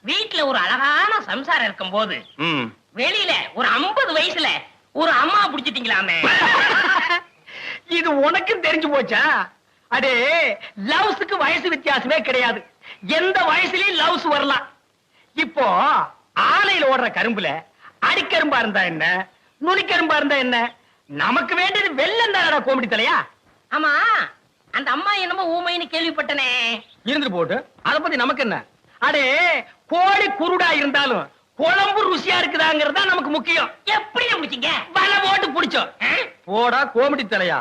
வீட்டுல ஒரு அழகான சம்சாரம் இருக்கும் போது வெளியில ஒரு 50 வயசுல ஒரு அம்மா புடிச்சிட்டீங்களாமே. இது உனக்கும் தெரிஞ்சு போச்சா? அடே, லவ்ஸுக்கு வயசு வித்தியாசமே கிடையாது. எந்த வயசுலயும் லவ்ஸ் வரலாம். இப்போ ஆலையில ஓடுற கரும்புல அடிக்கரும்பா இருந்தா என்ன, நுனிக்கரும்பா இருந்தா என்ன? நமக்கு வேண்டியது வெள்ளம் தானடா கோமடி தலையா. ஆமா, அந்த அம்மா என்னமோ ஊமைன்னு கேள்விப்பட்டனே. இருந்து போட்டு அத பத்தி நமக்கு என்ன? அடே, கோழி குருடா இருந்தாலும் குழம்பு ருசியா இருக்குதாங்கிறது தான் நமக்கு முக்கியம். எப்படி முடிச்சீங்க? வலை போட்டு புடிச்சோம். போடா கோமடி தலையா.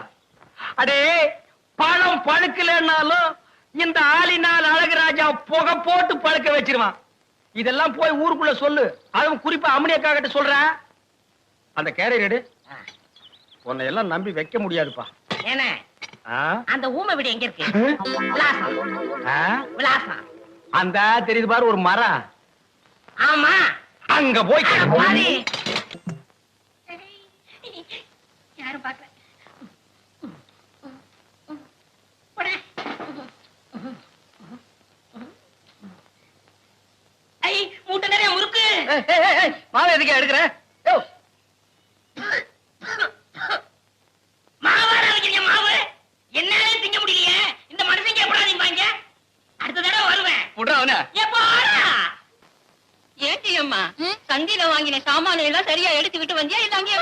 அடே, பழம் பழுக்கலன்னாலும் இந்த ஆளினால் அழகுராஜா புகை போட்டு பழுக்க வச்சிருவான். இதெல்லாம் போய் ஊருக்குள்ள சொல்லு. அதுவும் குறிப்பா அம்மனியக்கா கிட்ட சொல்றேன். அந்த கேரியர் எடு. உன்னை எல்லாம் நம்பி வைக்க முடியாதுப்பா. என்ன அந்த ஊமை வீடு எங்க இருக்கு? விலாசம். விலாசம் அந்த தெரியுது பாரு ஒரு மரம். ஆமா, அங்க போய் யாரும் பாக்கல. மூட்டை நிறைய முறுக்கு. மாவு எதுக்கு எடுக்கிற? மாவாடா வைக்கிறீங்க மாவு. என்னாலே திங்க முடியலையே. இந்த மனுஷங்க எப்படா நீங்க? அடுத்த தடவை வருவேன். ஏட்டி அம்மா, சந்தியில வாங்கின சாமான எல்லாம் சரியா எடுத்துக்கிட்டு வந்தியா? இல்ல அங்கேயே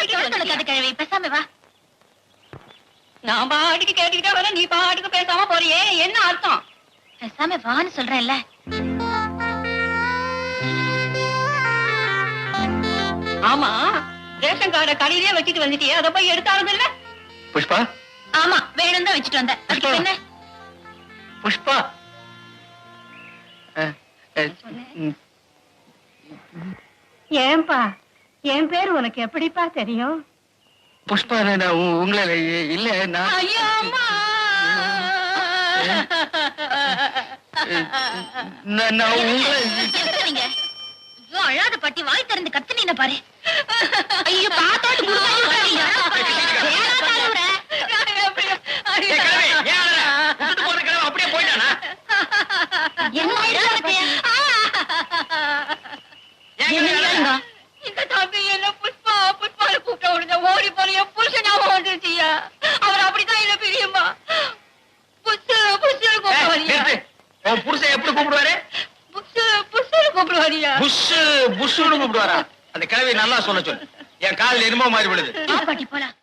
அது கிழவி பேசாம வா. நான் பாட்டுக்கு கேட்டுக்கிட்டே வர, நீ பாட்டுக்கு பேசாம போறியே, என்ன அர்த்தம்? பேசாம வான்னு சொல்றேன்ல. ஆமா, ரேஷன் கார்டை கடையிலே வச்சுட்டு வந்துட்டியே, அதை போய் எடுத்தாலும் இல்ல? புஷ்பா. ஆமா, வேணும் தான் வச்சுட்டு வந்தேன். அதுக்கு என்ன? புஷ்பா, ஏன்பா, என் பேர் உனக்கு எப்படிப்பா தெரியும்? புஷ்பா, உங்களை இல்ல ஐயோ அம்மா, அழாத பாட்டி வாய் திறந்து கத்துனீங்க பாரு. ஐயோ அப்படியே போயிட்டானா? இந்த தம்பி என்ன புஷ்பா புஷ்பால கூப்பிட்ட உடனே ஓடி போற என் புருஷன் ஞாபகம் வந்துருச்சியா? அவர் அப்படித்தான் என்ன பிரியுமா? புஷு புஷு கூப்பிடுவாரியா? உன் புருஷன் எப்படி கூப்பிடுவாரு? புஷு புஷு கூப்பிடுவாரியா? புஷு புஷுன்னு கூப்பிடுவாரா? அந்த கிழவி நல்லா சொல்ல சொல்லு. என் காலில் என்னமோ மாறி விடுது. பாட்டி போலாம்.